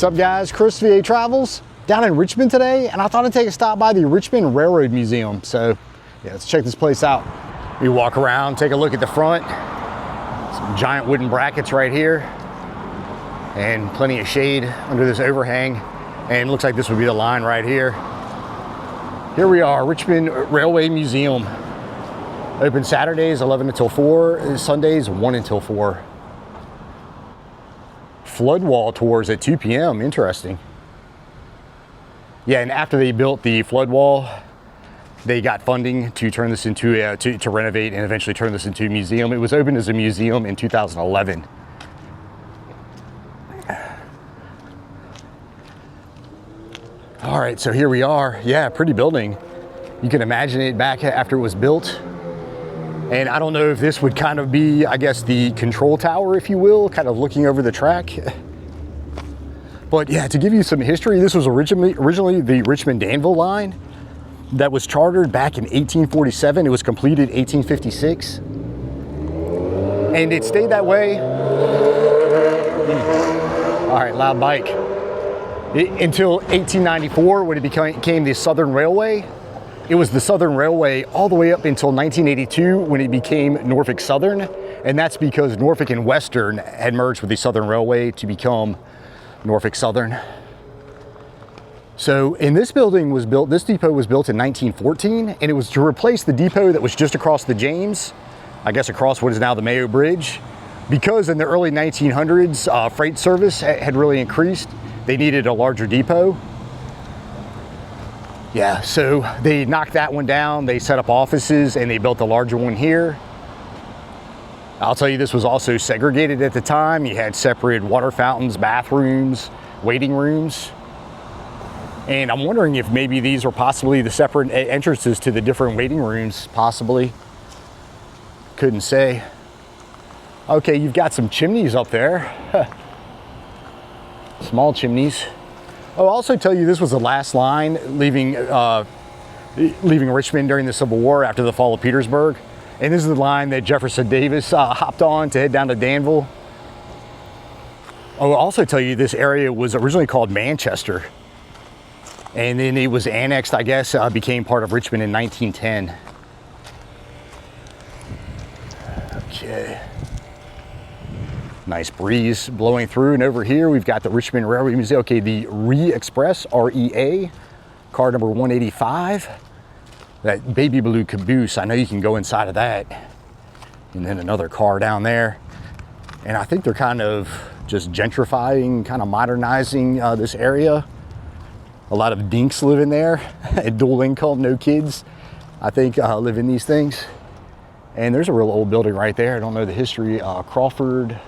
What's up guys, Chris VA Travels down in Richmond today, and I thought I'd take a stop by the Richmond Railroad Museum. So yeah, let's check this place out. We walk around, take a look at the front. Some giant wooden brackets right here and plenty of shade under this overhang. And it looks like this would be the line right here. Here we are, Richmond Railway Museum. Open Saturdays 11 until 4, Sundays 1 until 4. Flood wall tours at 2 p.m. Interesting. Yeah, and after they built the flood wall, they got funding to turn this into to renovate and eventually turn this into a museum. It was opened as a museum in 2011. All right, so here we are. Yeah, pretty building. You can imagine it back after it was built. And I don't know if this would kind of be, I guess, the control tower, if you will, kind of looking over the track. But yeah, to give you some history, this was originally the Richmond-Danville line that was chartered back in 1847. It was completed 1856. And it stayed that way. All right, loud bike. Until 1894, when it became the Southern Railway. It was the Southern Railway all the way up until 1982 when it became Norfolk Southern, and that's because Norfolk and Western had merged with the Southern Railway to become Norfolk Southern. So, and this building was built, this depot was built in 1914, and it was to replace the depot that was just across the James, I guess across what is now the Mayo Bridge, because in the early 1900s, freight service had really increased. They needed a larger depot. Yeah, so they knocked that one down, they set up offices, and they built a larger one here. I'll tell you, this was also segregated at the time. You had separate water fountains, bathrooms, waiting rooms. And I'm wondering if maybe these are possibly the separate entrances to the different waiting rooms, possibly. Couldn't say. Okay, you've got some chimneys up there. Small chimneys. I'll also tell you this was the last line leaving Richmond during the Civil War after the fall of Petersburg. And this is the line that Jefferson Davis hopped on to head down to Danville. I'll also tell you this area was originally called Manchester. And then it was annexed, I guess, became part of Richmond in 1910. Okay. Nice breeze blowing through, and over here we've got the Richmond Railway Museum. Okay, the Express, REA, car number 185. That baby blue Caboose, I know you can go inside of that. And then another car down there. And I think they're kind of just gentrifying, kind of modernizing this area. A lot of dinks live in there, dual income, no kids, I think live in these things. And there's a real old building right there. I don't know the history, Crawford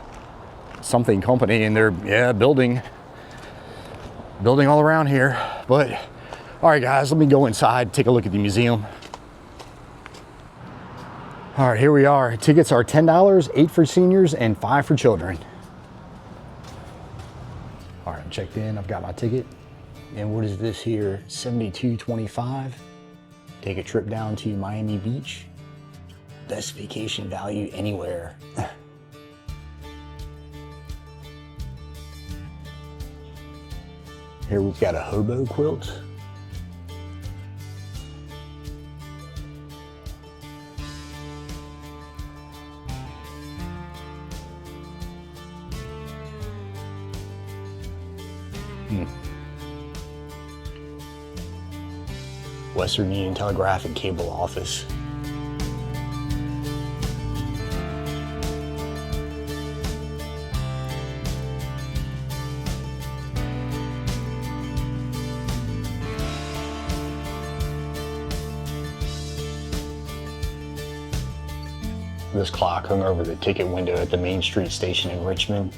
something company, and they're building all around here. But all right guys, let me go inside, take a look at the museum. All right, here we are. Tickets are $10, 8 for seniors and 5 for children. All right, I'm checked in, I've got my ticket. And what is this here? $72.25. Take a trip down to Miami Beach. Best vacation value anywhere. Here we've got a hobo quilt. Western Union Telegraph and Cable Office. This clock hung over the ticket window at the Main Street station in Richmond.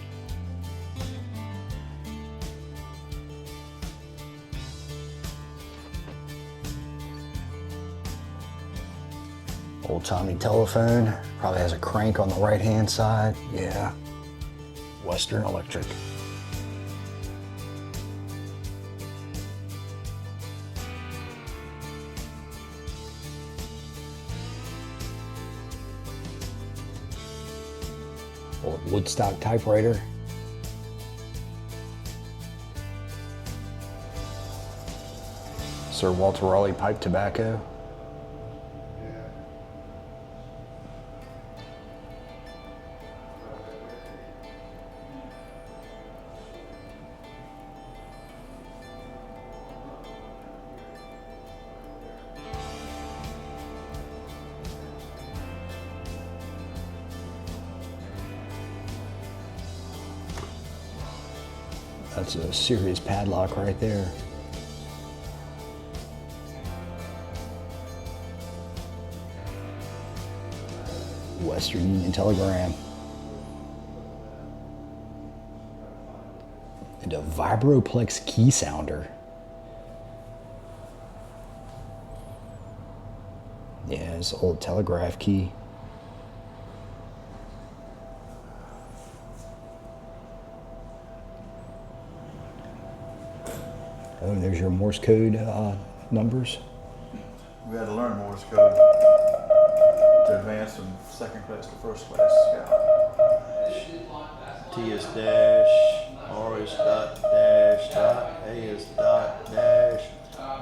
Old-timey telephone, probably has a crank on the right-hand side. Yeah, Western Electric. Old Woodstock typewriter. Sir Walter Raleigh pipe tobacco. That's a serious padlock right there. Western Union telegram. And a Vibroplex key sounder. Yeah, it's an old telegraph key. Oh, and there's your Morse code numbers. We had to learn Morse code to advance from second class to first class. Yeah. T is dash, R is dot dash dot, A is dot dash,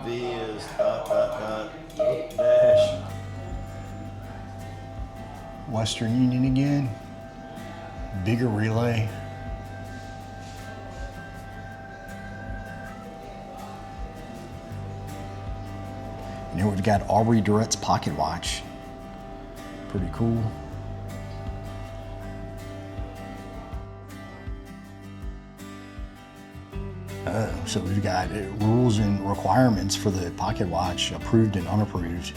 V is dot dot dot dash. Western Union again. Bigger relay. And here we've got Aubrey Duret's pocket watch. Pretty cool. So we've got rules and requirements for the pocket watch, approved and unapproved.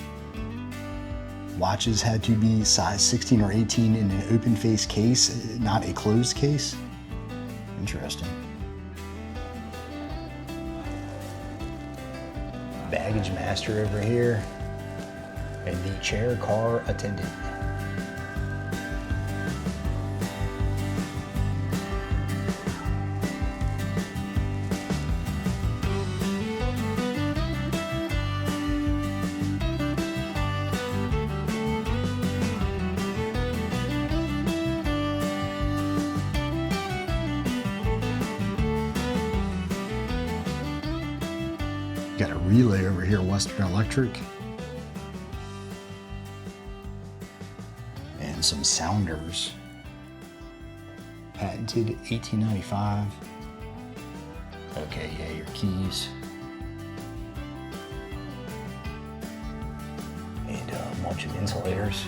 Watches had to be size 16 or 18 in an open face case, not a closed case. Interesting. Baggage master over here, and the chair car attendant. Got a relay over here, Western Electric. And some sounders. Patented 1895. Okay, yeah, your keys. And a bunch of insulators.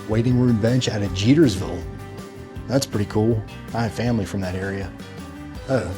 Waiting room bench out of Jetersville. That's pretty cool. I have family from that area. Oh.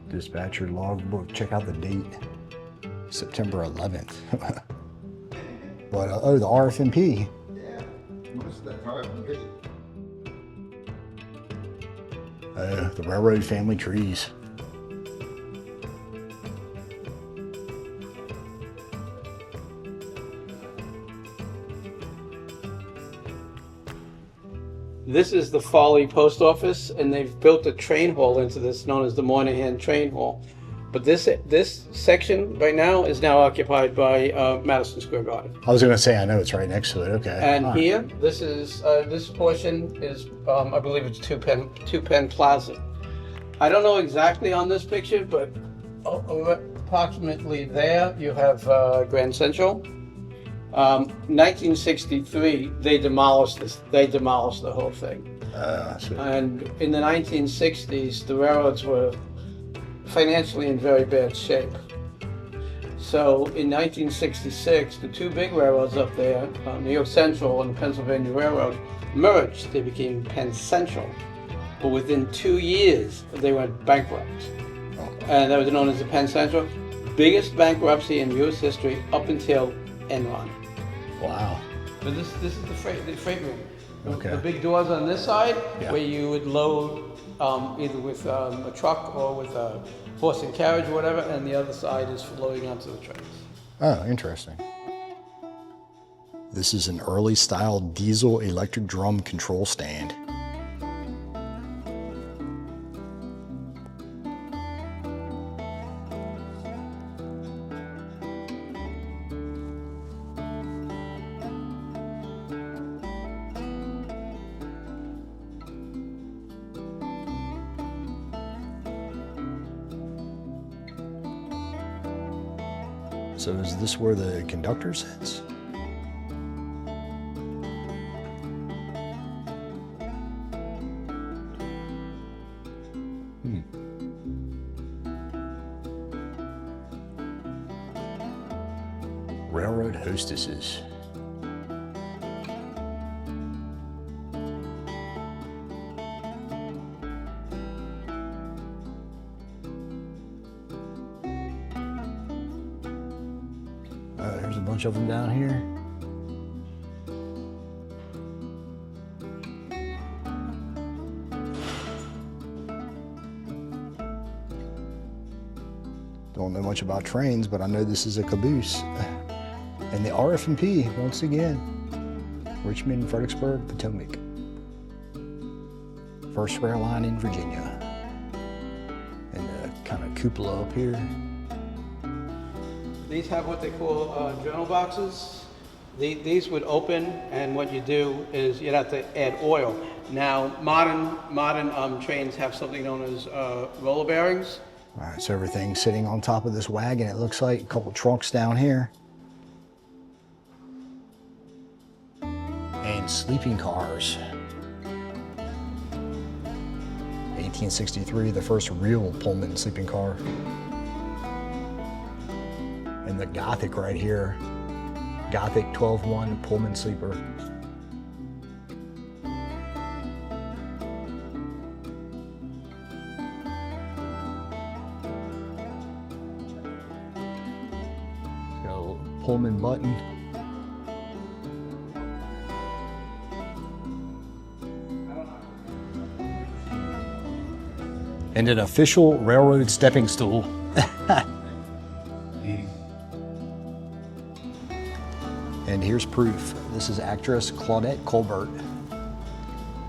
Dispatcher logbook, check out the date, September 11th. But, oh, the RFMP. Yeah, what's that RFMP? The railroad family trees. This is the Foley Post Office, and they've built a train hall into this, known as the Moynihan Train Hall. But this section right now is now occupied by Madison Square Garden. I was going to say, I know it's right next to it. Okay. And here, this is this portion is, I believe it's Two Penn Plaza. I don't know exactly on this picture, but approximately there you have Grand Central. 1963, they demolished this. They demolished the whole thing. And in the 1960s, the railroads were financially in very bad shape. So in 1966, the two big railroads up there, New York Central and the Pennsylvania Railroad, merged. They became Penn Central. but within 2 years, they went bankrupt. And that was known as the Penn Central. Biggest bankruptcy in U.S. history up until Enron. Wow. But this is the freight room. Okay. The big doors on this side, Yeah. where you would load either with a truck or with a horse and carriage or whatever, and the other side is for loading onto the trains. Oh, interesting. This is an early style diesel electric drum control stand. So is this where the conductor sits? Railroad hostesses. There's a bunch of them down here. Don't know much about trains, but I know this is a caboose. And the RF&P, once again, Richmond, Fredericksburg, Potomac. First rail line in Virginia. And the kind of cupola up here. These have what they call journal boxes. These would open, and what you do is you'd have to add oil. Now, modern trains have something known as roller bearings. All right, so everything's sitting on top of this wagon. It looks like a couple trunks down here. And sleeping cars. 1863, the first real Pullman sleeping car. And the Gothic right here. Gothic 12-1 Pullman sleeper. Got a little Pullman button. And an official railroad stepping stool. And here's proof. This is actress Claudette Colbert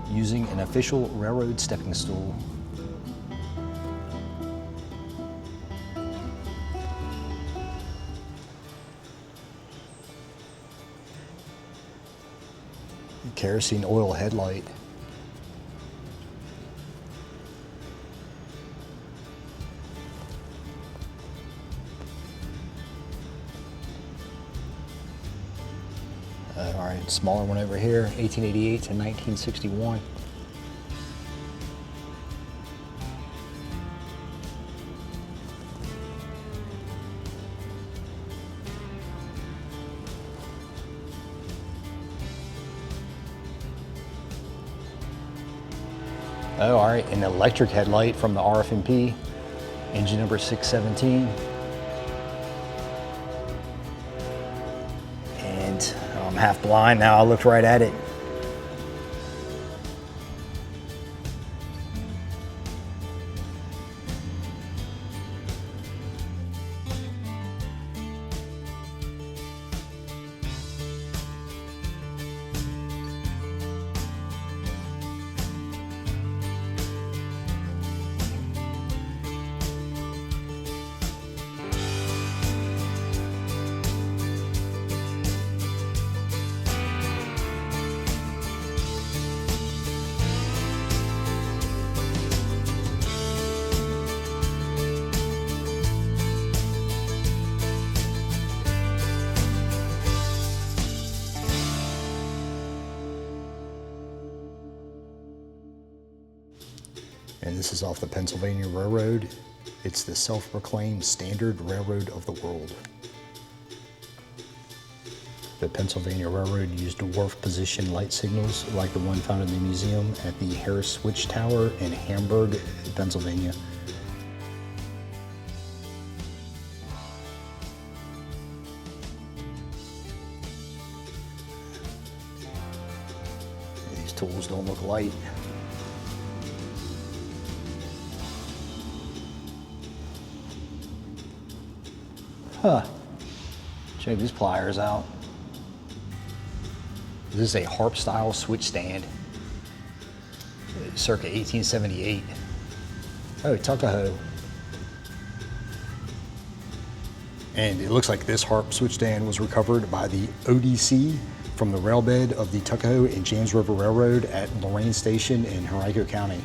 using an official railroad stepping stool. Kerosene oil headlight. All right, smaller one over here, 1888 to 1961. Oh, all right, an electric headlight from the RF&P, engine number 617. And I'm half blind now, I looked right at it. And this is off the Pennsylvania Railroad. It's the self-proclaimed standard railroad of the world. The Pennsylvania Railroad used dwarf position light signals like the one found in the museum at the Harris Switch Tower in Hamburg, Pennsylvania. These tools don't look light. Huh. Check these pliers out. This is a harp style switch stand, circa 1878. Oh, Tuckahoe. And it looks like this harp switch stand was recovered by the ODC from the railbed of the Tuckahoe and James River Railroad at Lorain Station in Henrico County.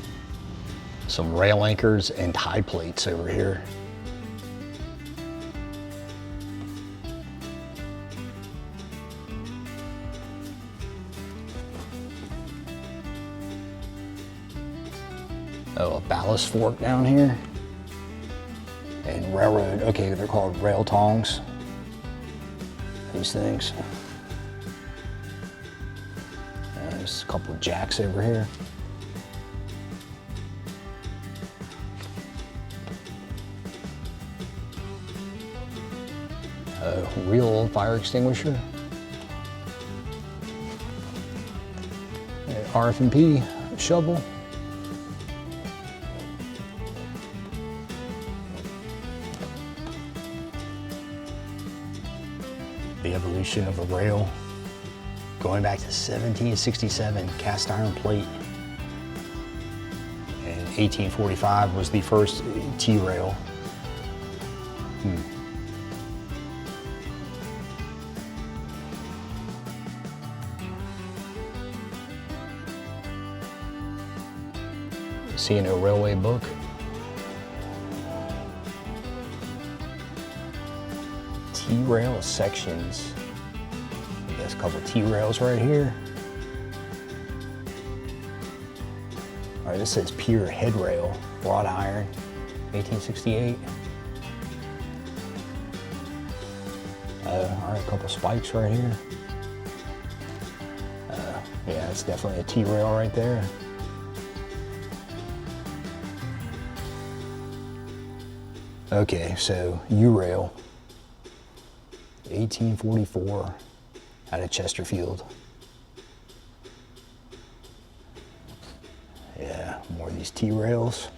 Some rail anchors and tie plates over here. Oh, a ballast fork down here. And railroad, okay, they're called rail tongs. These things. There's a couple of jacks over here. A real old fire extinguisher. An RF&P shovel. The evolution of the rail, going back to 1767, cast iron plate. And 1845 was the first T-rail. C&O Railway book. T-rail sections. I guess a couple T-rails right here. All right, this says pier head rail, wrought iron, 1868. All right, a couple spikes right here. Yeah, it's definitely a T-rail right there. Okay, so U-rail. 1844 out of Chesterfield. Yeah, more of these T-rails.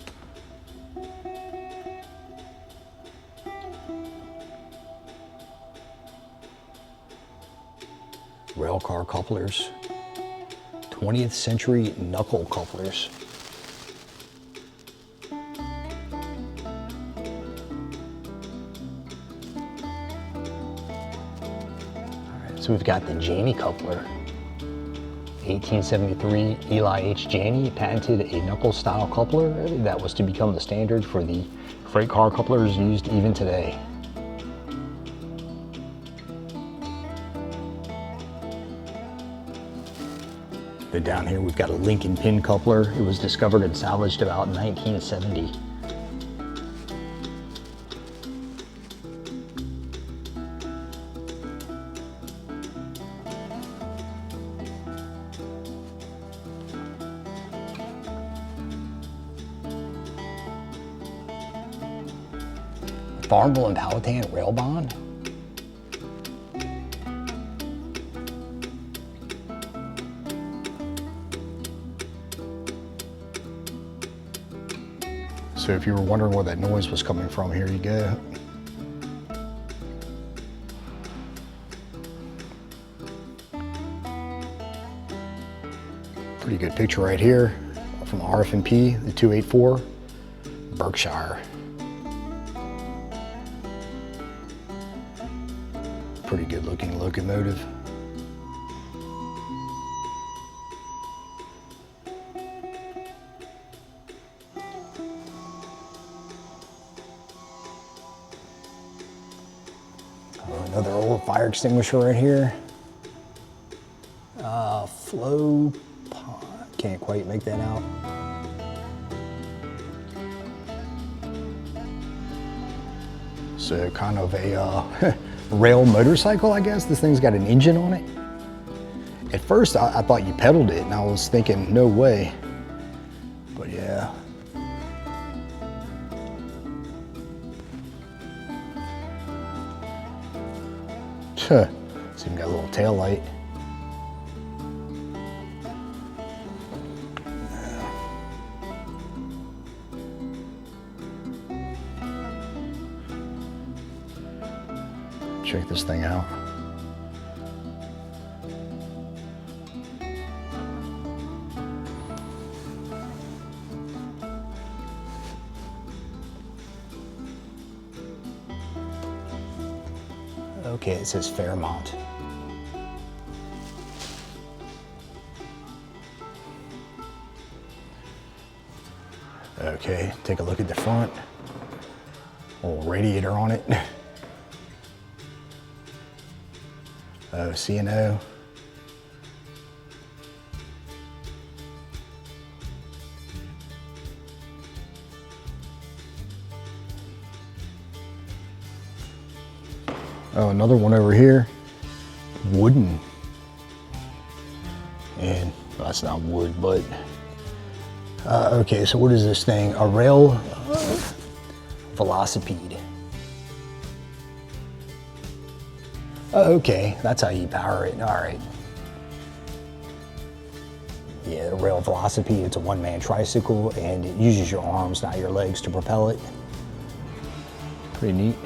Rail car couplers. 20th century knuckle couplers. So we've got the Janney coupler. 1873, Eli H. Janney patented a knuckle-style coupler that was to become the standard for the freight car couplers used even today. Then down here we've got a Lincoln pin coupler. It was discovered and salvaged about 1970. Farmville and Powhatan rail bond. So if you were wondering where that noise was coming from, here you go. Pretty good picture right here from RF&P, the 284, Berkshire. Pretty good looking locomotive. Another old fire extinguisher right here. Flow pot, can't quite make that out. So kind of a rail motorcycle, I guess. This thing's got an engine on it. At first, I thought you pedaled it, and I was thinking, no way. But yeah. Huh. It's even got a little tail light. Check this thing out. Okay, it says Fairmont. Okay, take a look at the front. Little radiator on it. Oh, C&O. Oh, another one over here. Wooden. And well, that's not wood, but okay, so what is this thing? A rail velocipede. Oh, okay, that's how you power it. All right. Yeah, the rail velocipede, it's a one-man tricycle, and it uses your arms, not your legs, to propel it. Pretty neat.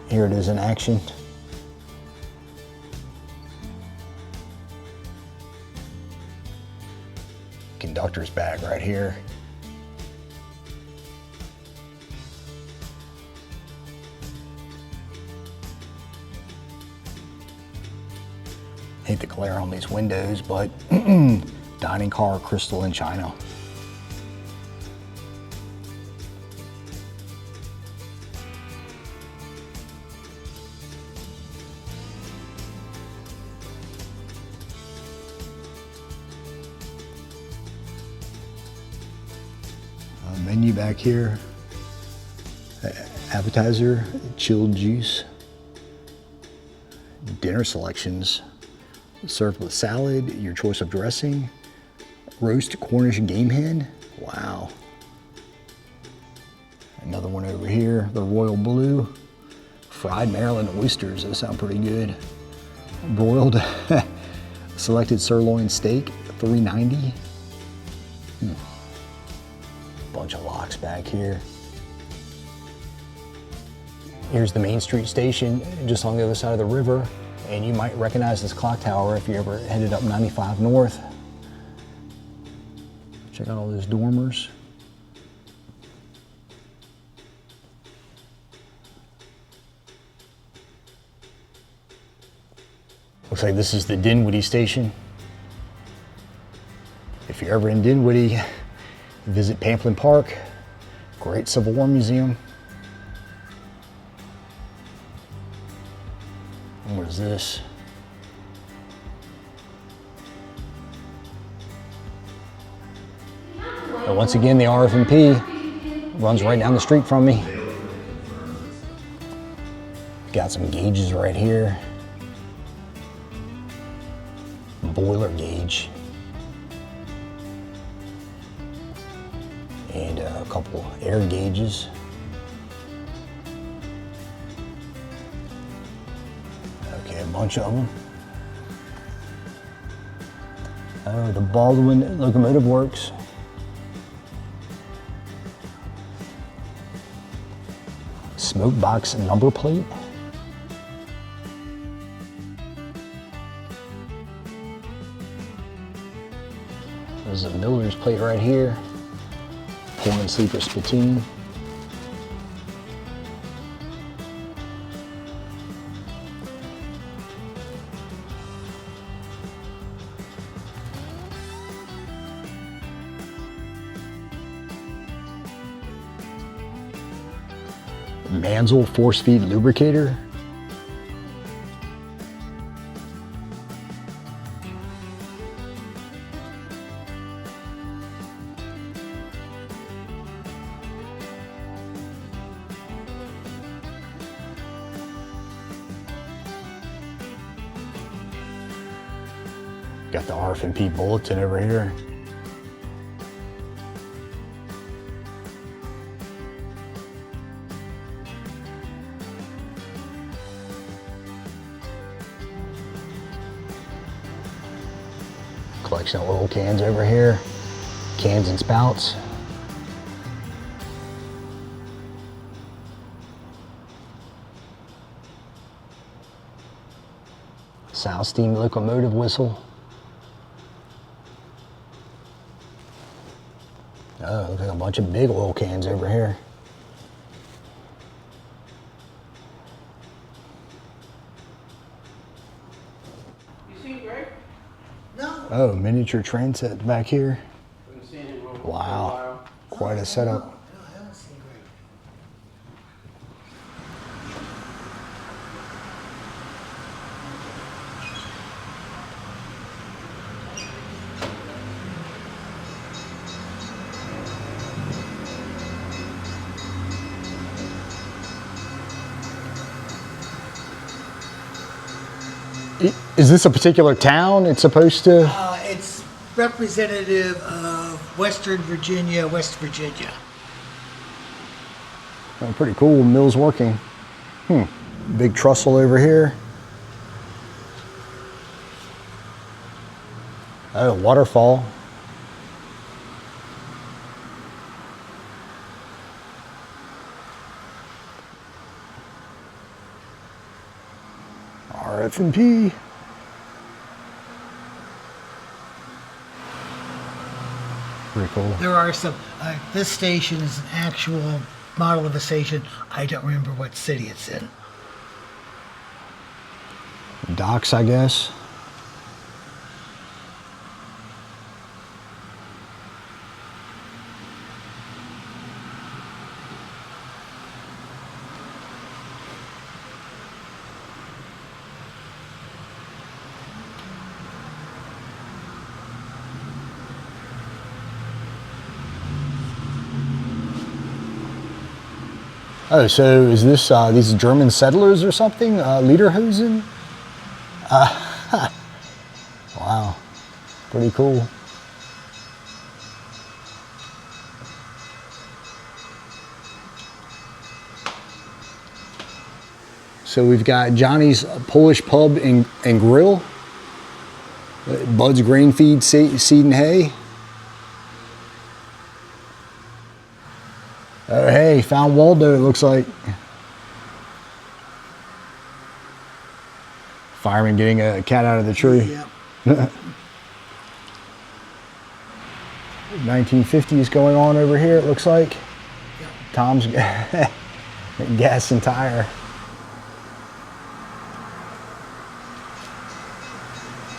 Here it is in action. Conductor's bag right here. Hate the glare on these windows, but dining car, crystal and china. Menu back here. Appetizer, chilled juice. Dinner selections. Served with salad, your choice of dressing. Roast Cornish game hen. Wow. Another one over here, the Royal Blue. Fried Maryland oysters, those sound pretty good. Broiled selected sirloin steak, $3.90. Bunch of locks back here. Here's the Main Street station just on the other side of the river, and you might recognize this clock tower if you ever headed up 95 North. Check out all those dormers. Looks like this is the Dinwiddie station. If you're ever in Dinwiddie, visit Pamplin Park, great Civil War museum. And what is this? And once again, the RF&P runs right down the street from me. Got some gauges right here. Boiler gauge. And a couple air gauges. Okay, a bunch of them. Oh, the Baldwin Locomotive Works. Smoke box number plate. There's a Miller's plate right here. Pullman sleeper spittoon. Mansell force feed lubricator. Got the RF&P bulletin over here. Collection of oil cans over here. Cans and spouts. South steam locomotive whistle. Oh, look at a bunch of big oil cans over here. You seen Greg? Oh, miniature train set back here. Haven't seen him for a Wow, while. quite a setup. Is this a particular town it's supposed to? It's representative of Western Virginia, West Virginia. Oh, pretty cool, mill's working. Big trestle over here. Oh, waterfall. RF&P. Pretty cool. There are some, this station is an actual model of a station. I don't remember what city it's in. Docks, I guess. Oh, so is this these German settlers or something? Lederhosen? Wow, pretty cool. So we've got Johnny's Polish Pub and Grill, Bud's Grain Feed, Seed and Hay. Oh, hey, found Waldo, it looks like. Fireman getting a cat out of the tree. Yep. 1950s going on over here, it looks like. Yep. Tom's gas and tire.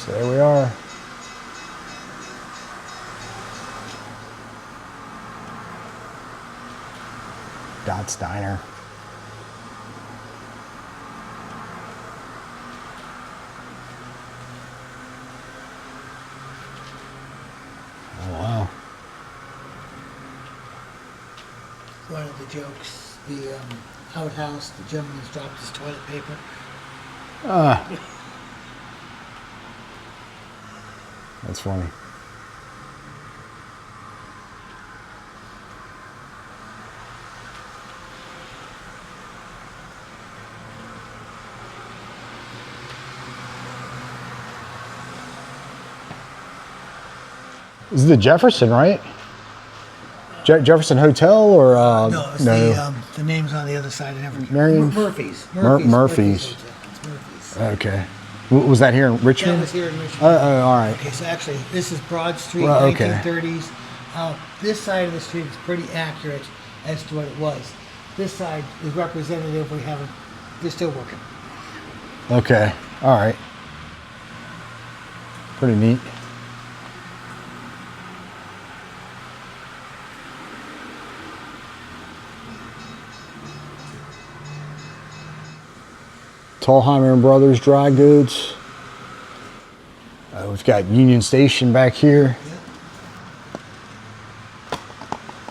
So there we are. Dot's Diner. Oh, wow. One of the jokes, the outhouse, the gentleman's dropped his toilet paper. That's funny. This is the Jefferson, right? Jefferson Hotel or No, it's the name's on the other side. I never. Marion? Murphy's. Murphy's. Hotel. It's Murphy's. Okay. Was that here in Richmond? That was here in Richmond. Oh, all right. Okay, so actually, this is Broad Street, Well, okay. 1930s. This side of the street is pretty accurate as to what it was. This side is representative. They're still working. Okay. All right. Pretty neat. Tallheimer & Brothers Dry Goods. We've got Union Station back here.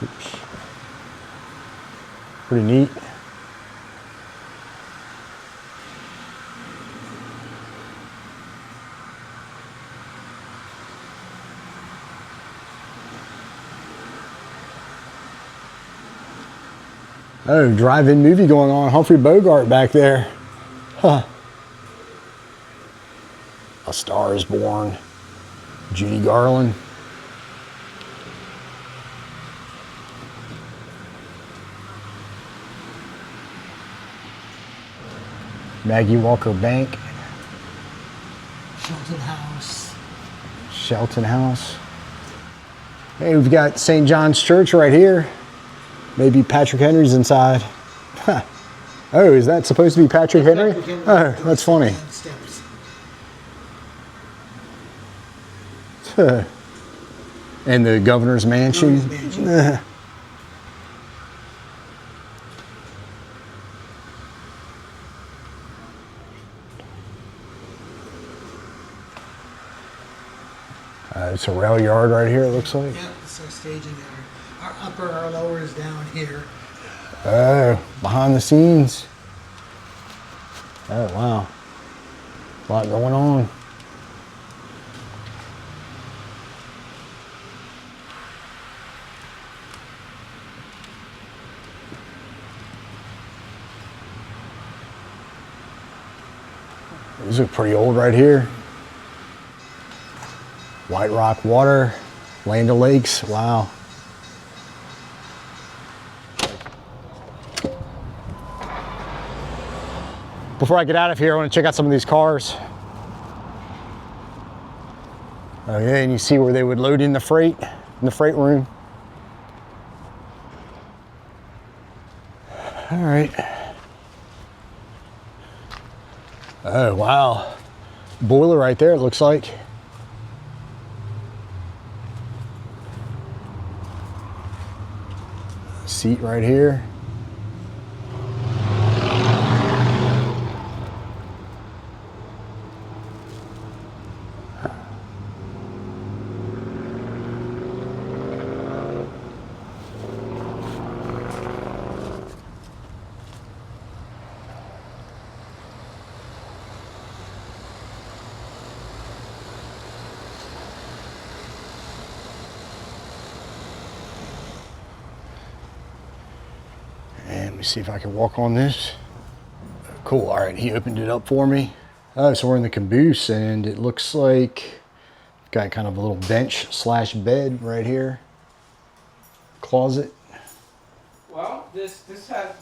Oops. Pretty neat. Oh, drive-in movie going on. Humphrey Bogart back there. Huh. A Star is Born. Judy Garland. Maggie Walker Bank. Shelton House. Shelton House. Hey, we've got St. John's Church right here. Maybe Patrick Henry's inside. Huh. Oh, is that supposed to be Patrick Henry? Oh, that's funny. Steps. And the governor's mansion. Governor's mansion. It's a rail yard right here, it looks like. Yeah, it's our staging yard. Our upper, our lower is down here. Oh, behind the scenes. Oh, wow. A lot going on. These look pretty old right here. White Rock Water, Land O'Lakes, wow. Before I get out of here, I want to check out some of these cars. Oh yeah, and you see where they would load in the freight room. All right. Oh, wow. Boiler right there, it looks like. Seat right here. Let me see if I can walk on this. Cool, all right, he opened it up for me. Oh, so we're in the caboose and it looks like got kind of a little bench slash bed right here. Closet. Well, the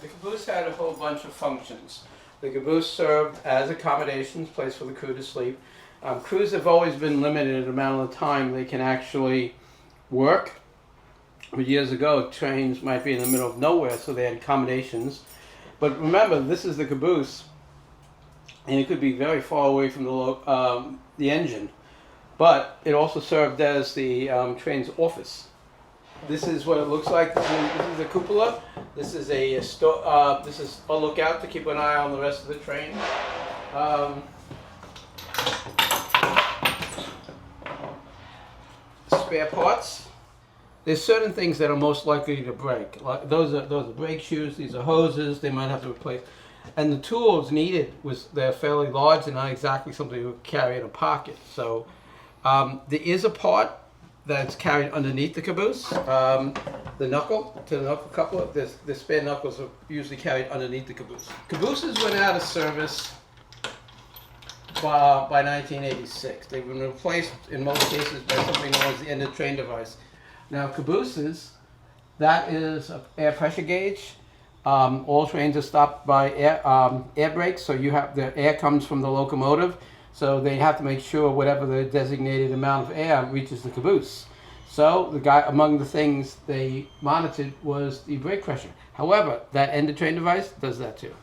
caboose had a whole bunch of functions. The caboose served as accommodations, place for the crew to sleep. Crews have always been limited in the amount of time they can actually work. But years ago, trains might be in the middle of nowhere, so they had accommodations. But remember, this is the caboose, and it could be very far away from the engine. But it also served as the train's office. This is what it looks like. This is the cupola. This is this is a lookout to keep an eye on the rest of the train. Spare parts. There's certain things that are most likely to break. Like those are brake shoes. These are hoses. They might have to replace. And the tools needed they're fairly large and not exactly something you would carry in a pocket. So there is a part that's carried underneath the caboose. The knuckle to the knuckle coupler. The spare knuckles are usually carried underneath the caboose. Cabooses went out of service by 1986. They've been replaced in most cases by something known as the end of train device. Now cabooses, that is an air pressure gauge. All trains are stopped by air brakes, so the air comes from the locomotive, so they have to make sure whatever the designated amount of air reaches the caboose. So among the things they monitored was the brake pressure. However, that end of train device does that too.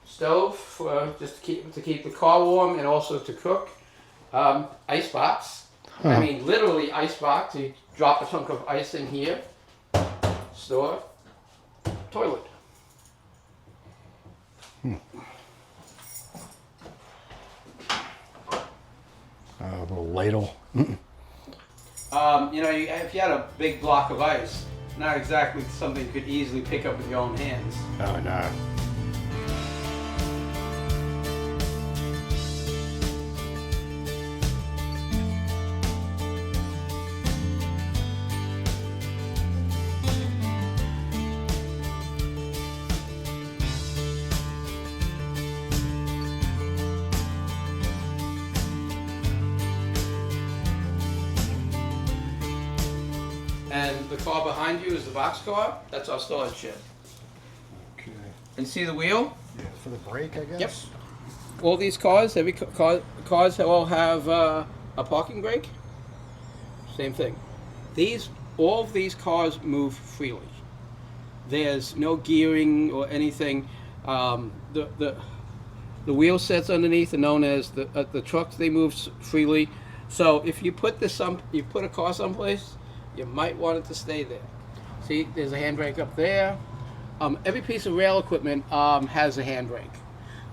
Stove for just to keep the car warm and also to cook. Ice box. Huh. I mean, literally ice box. You drop a chunk of ice in here. Store. Toilet. A little ladle. If you had a big block of ice, not exactly something you could easily pick up with your own hands. Oh no. the car behind you is the box car. That's our storage shed. Okay. And see the wheel? Yeah, for the brake, I guess. Yep. All these cars, every cars all have a parking brake. Same thing. All of these cars move freely. There's no gearing or anything. The wheel sets underneath are known as the trucks. They move freely. So if you put a car someplace, you might want it to stay there. See, there's a handbrake up there. Every piece of rail equipment has a handbrake.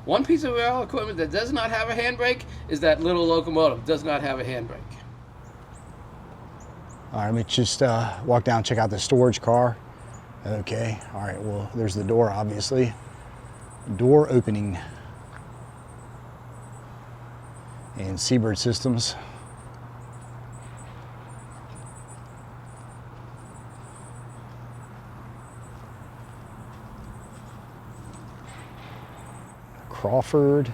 One piece of rail equipment that does not have a handbrake is that little locomotive. Does not have a handbrake. All right, let me just walk down and check out the storage car. Okay, all right, well, there's the door, obviously. Door opening. And Seabird systems. Crawford,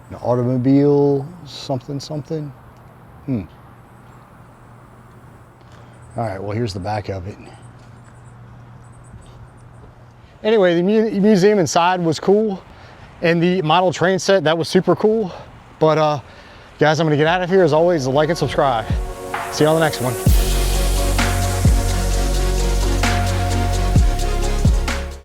an automobile, something. All right, well, here's the back of it. Anyway, the museum inside was cool, and the model train set, that was super cool. But guys, I'm gonna get out of here. As always, like and subscribe. See you on the next one.